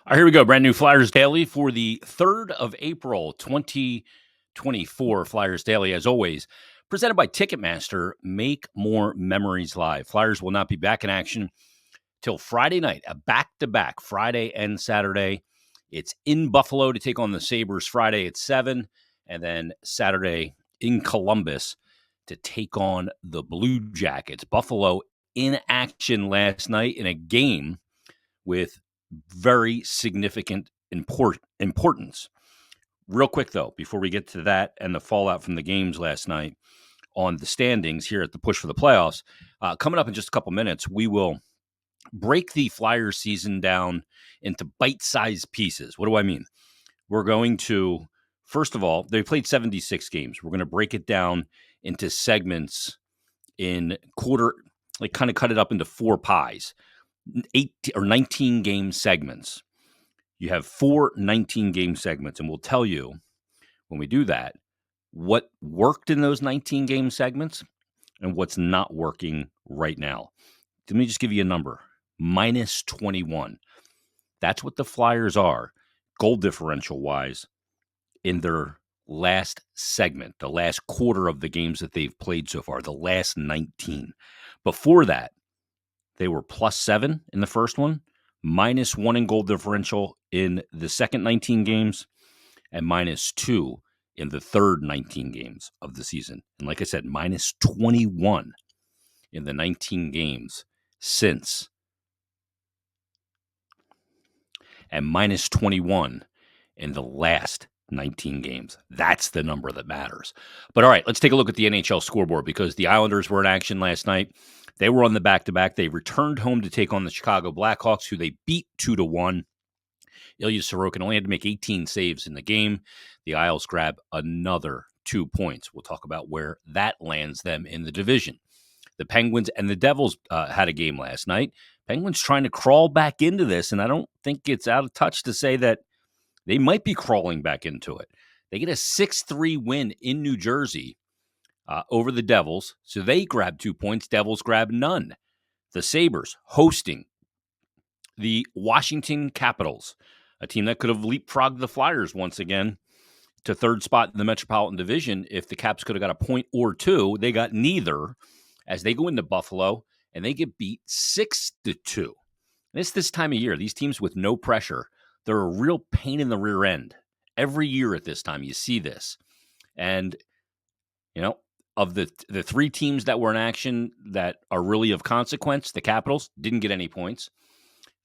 All right, here we go. Brand new Flyers Daily for the 3rd of April, 2024. Flyers Daily, as always, presented by Ticketmaster. Make more memories live. Flyers will not be back in action till Friday night, a back-to-back Friday and Saturday. It's in Buffalo to take on the Sabres Friday at 7, and then Saturday in Columbus to take on the Blue Jackets. Buffalo in action last night in a game with very significant importance. Real quick, though, before we get to that and the fallout from the games last night on the standings here at the push for the playoffs, coming up in just a couple minutes, we will break the Flyers season down into bite-sized pieces. What do I mean? We're going to, first of all, they played 76 games. We're going to break it down into segments in kind of cut it up into 4 pies. 8 or 19 game segments. You have 4 19-game segments, and we'll tell you when we do that what worked in those 19-game segments and what's not working right now. Let me just give you a number. Minus 21. That's what the Flyers are, goal differential-wise, in their last segment, the last quarter of the games that they've played so far, the last 19. Before that, they were +7 in the first one, -1 in goal differential in the second 19 games, and -2 in the third 19 games of the season. And like I said, -21 in the 19 games since, and -21 in the last 19 games. That's the number that matters. But all right, let's take a look at the NHL scoreboard because the Islanders were in action last night. They were on the back-to-back. They returned home to take on the Chicago Blackhawks, who they beat 2-1. Ilya Sorokin only had to make 18 saves in the game. The Isles grab another 2 points. We'll talk about where that lands them in the division. The Penguins and the Devils had a game last night. Penguins trying to crawl back into this, and I don't think it's out of touch to say that they might be crawling back into it. They get a 6-3 win in New Jersey over the Devils. So they grab 2 points. Devils grab none. The Sabres hosting the Washington Capitals, a team that could have leapfrogged the Flyers once again to third spot in the Metropolitan Division. If the Caps could have got a point or 2, they got neither as they go into Buffalo and they get beat 6-2. This time of year, these teams with no pressure, they're a real pain in the rear end. Every year at this time, you see this. And, of the 3 teams that were in action that are really of consequence, the Capitals didn't get any points.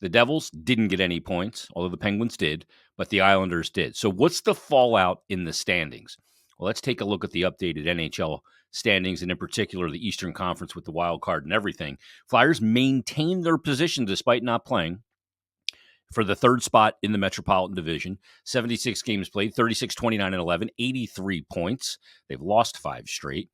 The Devils didn't get any points, although the Penguins did, but the Islanders did. So what's the fallout in the standings? Well, let's take a look at the updated NHL standings, and in particular, the Eastern Conference with the wild card and everything. Flyers maintain their position despite not playing for the third spot in the Metropolitan Division. 76 games played, 36, 29, and 11, 83 points. They've lost 5 straight.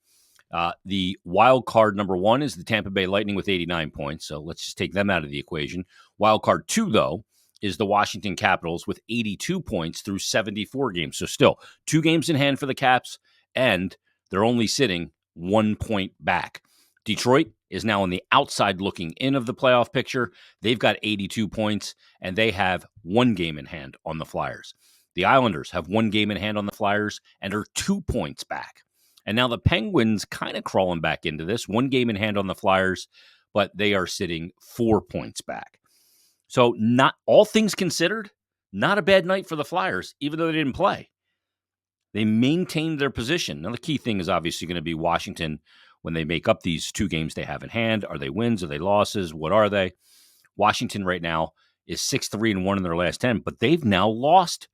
The wild card number 1 is the Tampa Bay Lightning with 89 points, so let's just take them out of the equation. Wild card 2, though, is the Washington Capitals with 82 points through 74 games. So still 2 games in hand for the Caps, and they're only sitting 1 point back. Detroit is now on the outside looking in of the playoff picture. They've got 82 points, and they have 1 game in hand on the Flyers. The Islanders have 1 game in hand on the Flyers and are 2 points back. And now the Penguins kind of crawling back into this, 1 game in hand on the Flyers, but they are sitting 4 points back. So not all things considered, not a bad night for the Flyers, even though they didn't play. They maintained their position. Now the key thing is obviously going to be Washington when they make up these 2 games they have in hand. Are they wins? Are they losses? What are they? Washington right now is 6-3-1 in their last 10, but they've now lost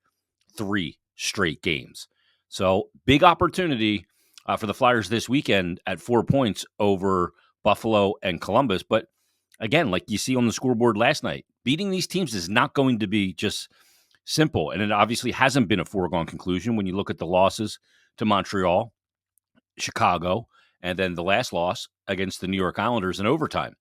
3 straight games. So big opportunity for the Flyers this weekend at 4 points over Buffalo and Columbus. But again, like you see on the scoreboard last night, beating these teams is not going to be just simple. And it obviously hasn't been a foregone conclusion when you look at the losses to Montreal, Chicago, and then the last loss against the New York Islanders in overtime.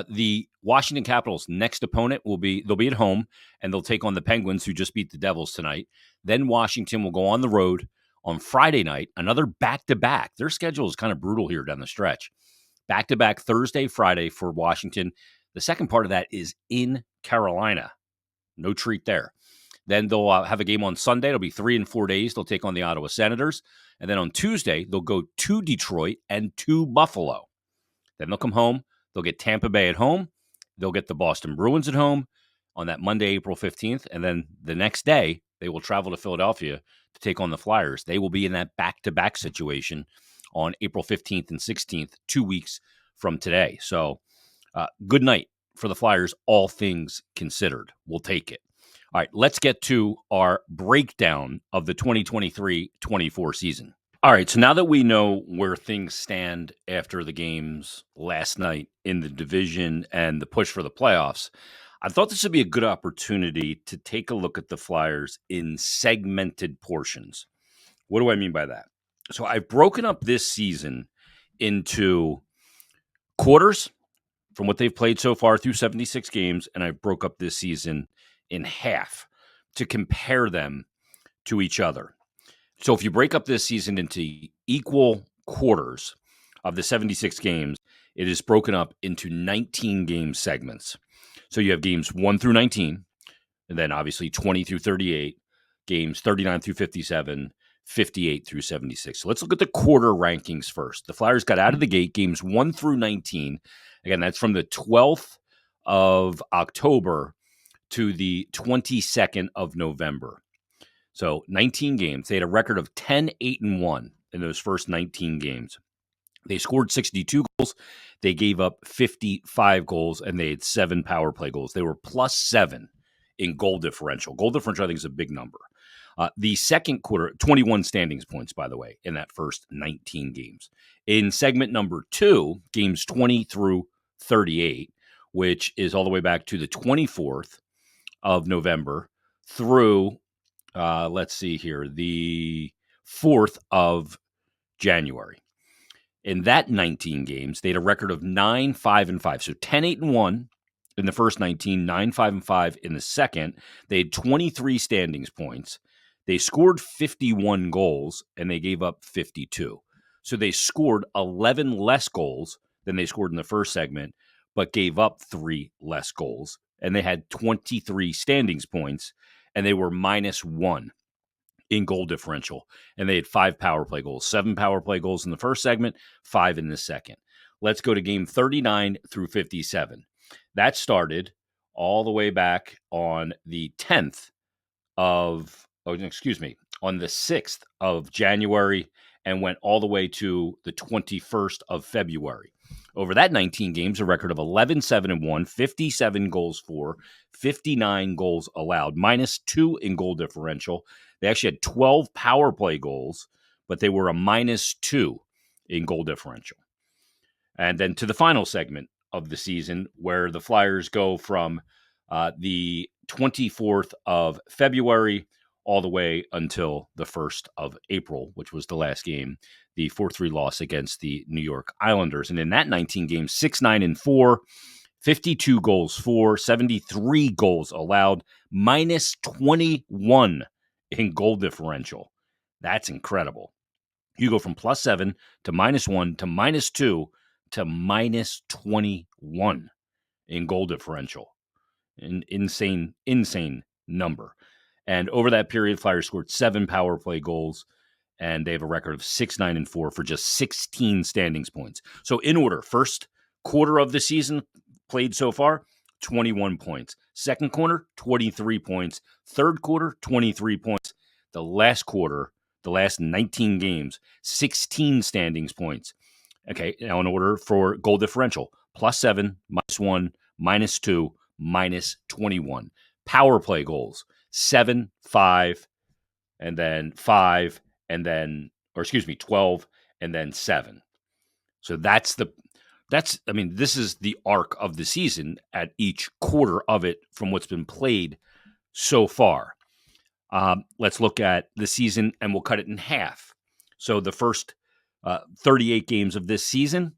The Washington Capitals' next opponent they'll be at home, and they'll take on the Penguins, who just beat the Devils tonight. Then Washington will go on the road on Friday night, another back-to-back. Their schedule is kind of brutal here down the stretch. Back-to-back Thursday, Friday for Washington. The second part of that is in Carolina. No treat there. Then they'll have a game on Sunday. It'll be 3 and 4 days. They'll take on the Ottawa Senators. And then on Tuesday, they'll go to Detroit and to Buffalo. Then they'll come home. They'll get Tampa Bay at home. They'll get the Boston Bruins at home on that Monday, April 15th. And then the next day, they will travel to Philadelphia to take on the Flyers. They will be in that back-to-back situation on April 15th and 16th, 2 weeks from today. So good night for the Flyers, all things considered. We'll take it. All right, let's get to our breakdown of the 2023-24 season. All right, so now that we know where things stand after the games last night in the division and the push for the playoffs, I thought this would be a good opportunity to take a look at the Flyers in segmented portions. What do I mean by that? So I've broken up this season into quarters from what they've played so far through 76 games, and I broke up this season in half to compare them to each other. So if you break up this season into equal quarters of the 76 games, it is broken up into 19 game segments. So you have games 1 through 19, and then obviously 20 through 38, games 39 through 57, 58 through 76. So let's look at the quarter rankings first. The Flyers got out of the gate, games 1 through 19. Again, that's from the 12th of October to the 22nd of November. So 19 games. They had a record of 10-8-1 in those first 19 games. They scored 62 goals. They gave up 55 goals, and they had 7 power play goals. They were +7 in goal differential. Goal differential, I think, is a big number. The second quarter, 21 standings points, by the way, in that first 19 games. In segment number 2, games 20 through 38, which is all the way back to the 24th of November through let's see here, the 4th of January. In that 19 games, they had a record of 9-5-5. So 10-8-1 in the first 19, 9-5-5 in the second. They had 23 standings points. They scored 51 goals, and they gave up 52. So they scored 11 less goals than they scored in the first segment, but gave up 3 less goals. And they had 23 standings points, and they were -1 in goal differential. And they had 5 power play goals, 7 power play goals in the first segment, 5 in the second. Let's go to game 39 through 57. That started all the way back on the 10th of, on the 6th of January and went all the way to the 21st of February. Over that 19 games, a record of 11-7-1, 57 goals for, 59 goals allowed, -2 in goal differential. They actually had 12 power play goals, but they were a -2 in goal differential. And then to the final segment of the season, where the Flyers go from the 24th of February all the way until the 1st of April, which was the last game, the 4-3 loss against the New York Islanders. And in that 19 games, 6-9-4, 52 goals for, 73 goals allowed, -21 in goal differential. That's incredible. You go from +7 to -1 to -2 to -21 in goal differential. An insane number. And over that period, Flyers scored 7 power play goals, and they have a record of 6-9-4 for just 16 standings points. So in order, first quarter of the season played so far, 21 points. Second quarter, 23 points. Third quarter, 23 points. The last quarter, the last 19 games, 16 standings points. Okay, now in order for goal differential, +7, -1, -2, -21. Power play goals, 7, 5, and then 5, and then, 12, and then 7. So this is the arc of the season at each quarter of it from what's been played so far. Let's look at the season, and we'll cut it in half. So the first 38 games of this season,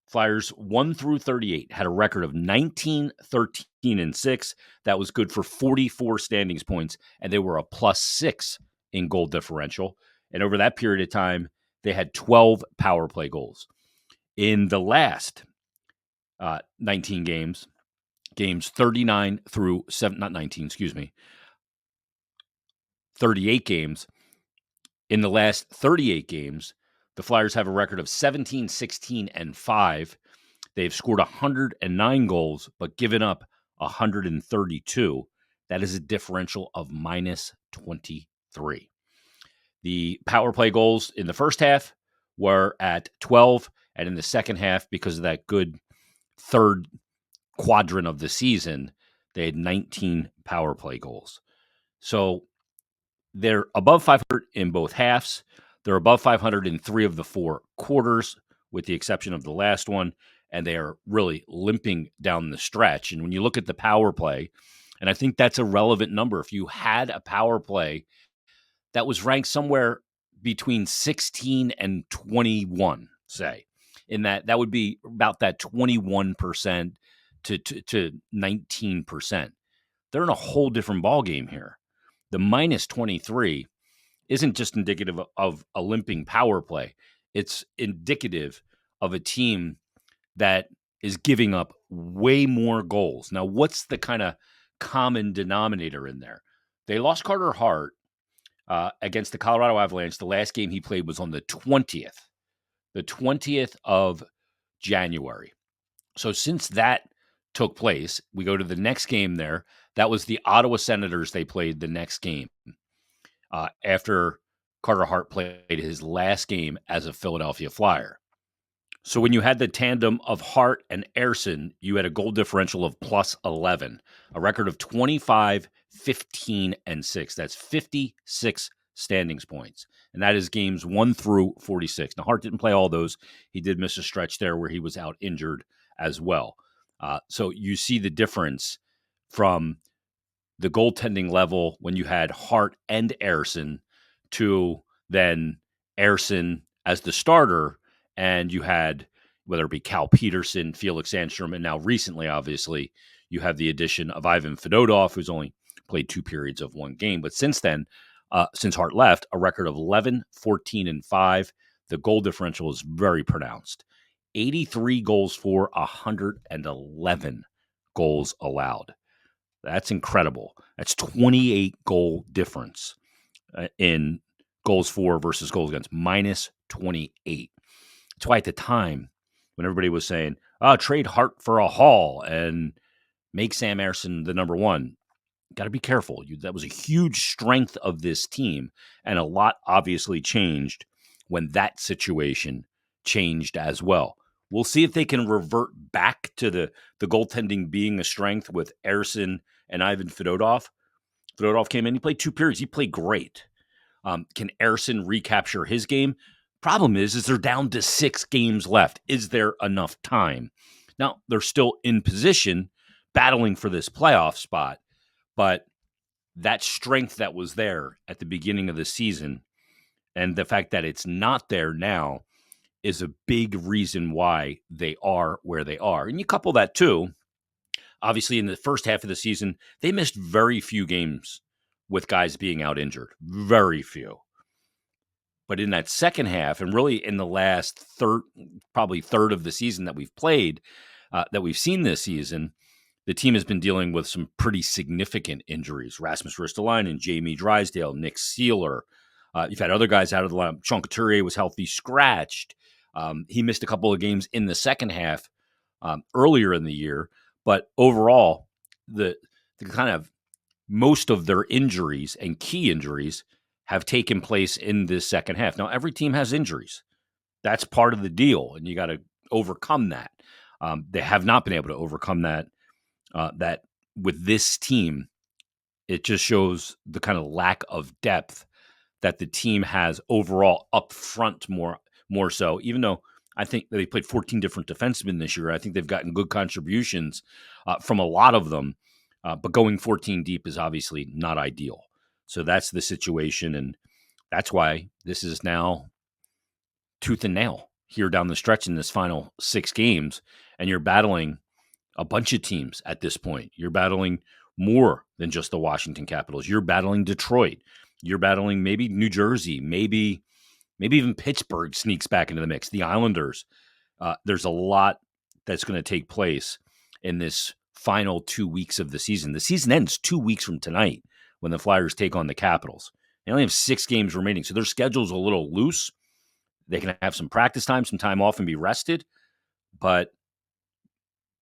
Flyers 1 through 38 had a record of 19, 13, and 6. That was good for 44 standings points, and they were a +6 in goal differential. And over that period of time, they had 12 power play goals. In the last 19 games, games 39 through 7, not 19, excuse me, 38 games. In the last 38 games, the Flyers have a record of 17, 16, and 5. They've scored 109 goals, but given up 132. That is a differential of minus 23. The power play goals in the first half were at 12, and in the second half, because of that good third quadrant of the season, they had 19 power play goals. So they're above 500 in both halves. They're above 500 in 3 of the 4 quarters, with the exception of the last one, and they are really limping down the stretch. And when you look at the power play, and I think that's a relevant number, if you had a power play that was ranked somewhere between 16 and 21, say, in that would be about that 21% to 19%. They're in a whole different ballgame here. The minus 23 isn't just indicative of a limping power play. It's indicative of a team that is giving up way more goals. Now, what's the kind of common denominator in there? They lost Carter Hart against the Colorado Avalanche. The last game he played was on the 20th of January. So since that took place, we go to the next game there. That was the Ottawa Senators. They played the next game after Carter Hart played his last game as a Philadelphia Flyer. So when you had the tandem of Hart and Ersson, you had a goal differential of plus 11, a record of 25, 15, and 6. That's 56 standings points. And that is games 1 through 46. Now, Hart didn't play all those. He did miss a stretch there where he was out injured as well. So you see the difference from the goaltending level when you had Hart and Ersson to then Ersson as the starter, and you had, whether it be Cal Peterson, Felix Sandstrom, and now recently, obviously, you have the addition of Ivan Fedotov, who's only played 2 periods of 1 game. But since then, since Hart left, a record of 11, 14, and 5. The goal differential is very pronounced. 83 goals for, 111 goals allowed. That's incredible. That's 28 goal difference in goals for versus goals against, minus 28. That's why at the time, when everybody was saying, trade Hart for a haul and make Sam Ersson the number 1, got to be careful. That was a huge strength of this team, and a lot obviously changed when that situation changed as well. We'll see if they can revert back to the goaltending being a strength with Ersson and Ivan Fedotov. Fedotov came in, he played 2 periods. He played great. Can Ersson recapture his game? Problem is they're down to 6 games left. Is there enough time? Now, they're still in position battling for this playoff spot, but that strength that was there at the beginning of the season and the fact that it's not there now is a big reason why they are where they are. And you couple that too, obviously in the first half of the season, they missed very few games with guys being out injured. Very few. But in that second half, and really in the last third of the season that we've played, that we've seen this season, the team has been dealing with some pretty significant injuries. Rasmus Ristolainen, Jamie Drysdale, Nick Seeler. You've had other guys out of the lineup. Sean Couturier was healthy, scratched. He missed a couple of games in the second half earlier in the year. But overall, the kind of most of their injuries and key injuries have taken place in this second half. Now, every team has injuries. That's part of the deal, and you got to overcome that. They have not been able to overcome that. That with this team, it just shows the kind of lack of depth that the team has overall up front more so, even though I think they played 14 different defensemen this year. I think they've gotten good contributions from a lot of them, but going 14 deep is obviously not ideal. So that's the situation, and that's why this is now tooth and nail here down the stretch in this final 6 games, and you're battling a bunch of teams at this point. You're battling more than just the Washington Capitals. You're battling Detroit. You're battling maybe New Jersey, maybe even Pittsburgh sneaks back into the mix. The Islanders. There's a lot that's going to take place in this final 2 weeks of the season. The season ends 2 weeks from tonight when the Flyers take on the Capitals. They only have 6 games remaining, so their schedule's a little loose. They can have some practice time, some time off, and be rested. But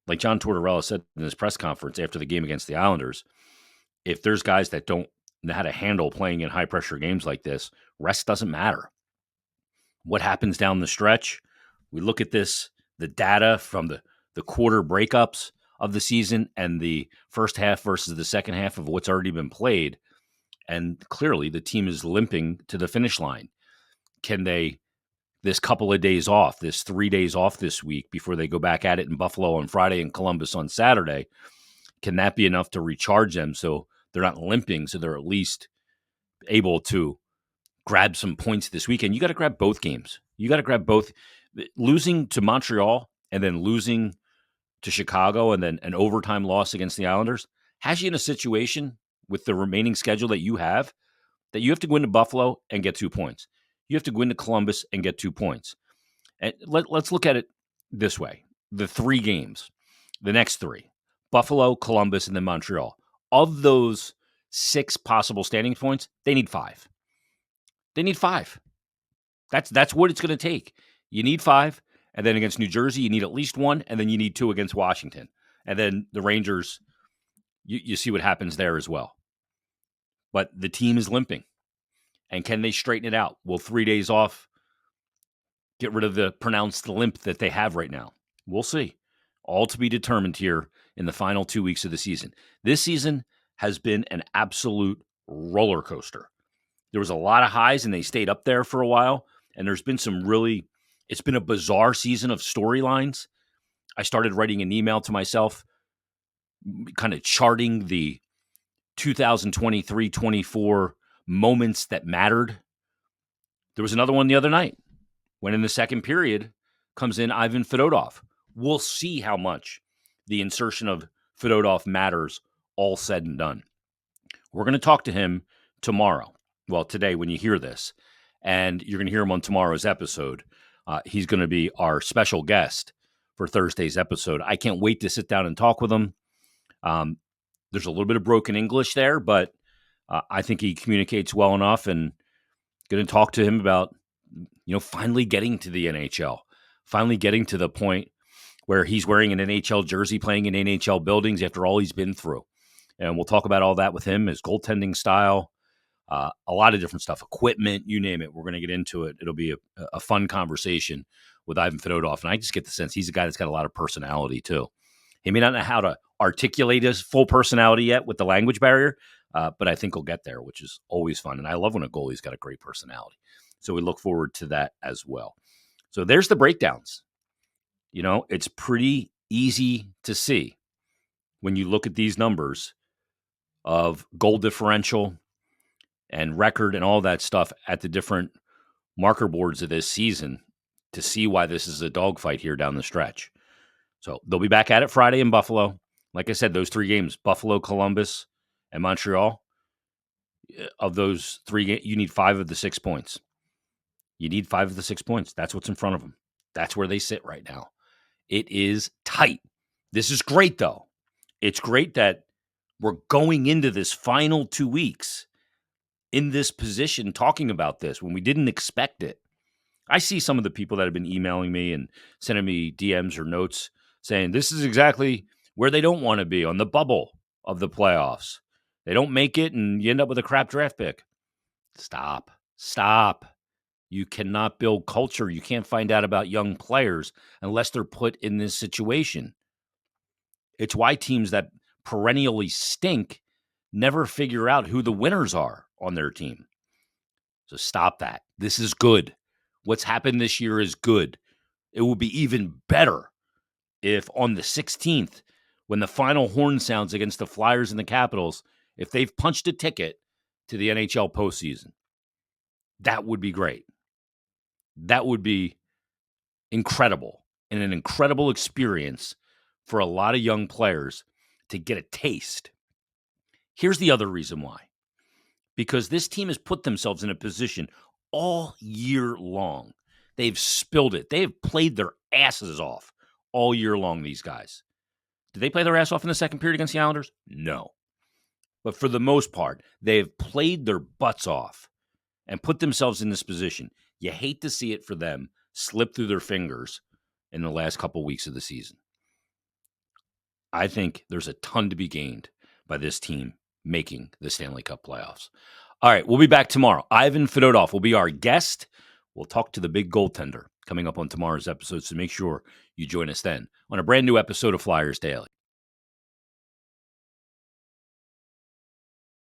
like John Tortorella said in his press conference after the game against the Islanders, if there's guys that don't know how to handle playing in high-pressure games like this, rest doesn't matter. What happens down the stretch? We look at this, the data from the quarter breakups of the season and the first half versus the second half of what's already been played, and clearly the team is limping to the finish line. Can they, this couple of days off, this 3 days off this week before they go back at it in Buffalo on Friday and Columbus on Saturday, can that be enough to recharge them so they're not limping, so they're at least able to grab some points this weekend? You got to grab both games. You got to grab both. Losing to Montreal and then losing to Chicago and then an overtime loss against the Islanders has you in a situation with the remaining schedule that you have that you have to go into Buffalo and get 2 points. You have to go into Columbus and get 2 points. And let's look at it this way. The 3 games, the next 3, Buffalo, Columbus, and then Montreal. Of those 6 possible standing points, they need 5. They need 5. That's what it's going to take. You need 5, and then against New Jersey, you need at least 1, and then you need 2 against Washington. And then the Rangers, you see what happens there as well. But the team is limping. And can they straighten it out? Will 3 days off get rid of the pronounced limp that they have right now? We'll see. All to be determined here in the final 2 weeks of the season. This season has been an absolute roller coaster. There was a lot of highs, and they stayed up there for a while. And there's been it's been a bizarre season of storylines. I started writing an email to myself, kind of charting the 2023-24 moments that mattered. There was another one the other night when in the second period comes in Ivan Fedotov. We'll see how much the insertion of Fedotov matters, all said and done. We're going to talk to him tomorrow. Well, today when you hear this, and you're going to hear him on tomorrow's episode. He's going to be our special guest for Thursday's episode. I can't wait to sit down and talk with him. There's a little bit of broken English there, but I think he communicates well enough, and going to talk to him about, finally getting to the NHL, finally getting to the point where he's wearing an NHL jersey, playing in NHL buildings after all he's been through. And we'll talk about all that with him, his goaltending style, a lot of different stuff, equipment, you name it. We're going to get into it. It'll be a fun conversation with Ivan Fedotov. And I just get the sense he's a guy that's got a lot of personality too. He may not know how to articulate his full personality yet with the language barrier, but I think he'll get there, which is always fun. And I love when a goalie's got a great personality. So we look forward to that as well. So there's the breakdowns. It's pretty easy to see when you look at these numbers of goal differential and record and all that stuff at the different marker boards of this season to see why this is a dogfight here down the stretch. So they'll be back at it Friday in Buffalo. Like I said, those 3 games, Buffalo, Columbus, and Montreal, of those 3 games, you need 5 of the 6 points. You need 5 of the 6 points. That's what's in front of them. That's where they sit right now. It is tight. This is great, though. It's great that we're going into this final 2 weeks in this position talking about this when we didn't expect it. I see some of the people that have been emailing me and sending me DMs or notes saying this is exactly where they don't want to be, on the bubble of the playoffs. They don't make it and you end up with a crap draft pick. Stop. You cannot build culture. You can't find out about young players unless they're put in this situation. It's why teams that perennially stink never figure out who the winners are on their team. So stop that. This is good. What's happened this year is good. It will be even better if on the 16th, when the final horn sounds against the Flyers and the Capitals, if they've punched a ticket to the NHL postseason. That would be great. That would be incredible and an incredible experience for a lot of young players to get a taste. Here's the other reason why. Because this team has put themselves in a position all year long. They've spilled it. They have played their asses off all year long, these guys. Did they play their ass off in the second period against the Islanders? No. But for the most part, they've played their butts off and put themselves in this position. You hate to see it for them slip through their fingers in the last couple weeks of the season. I think there's a ton to be gained by this team making the Stanley Cup playoffs. All right, we'll be back tomorrow. Ivan Fedotov will be our guest. We'll talk to the big goaltender coming up on tomorrow's episode, so make sure you join us then on a brand new episode of Flyers Daily.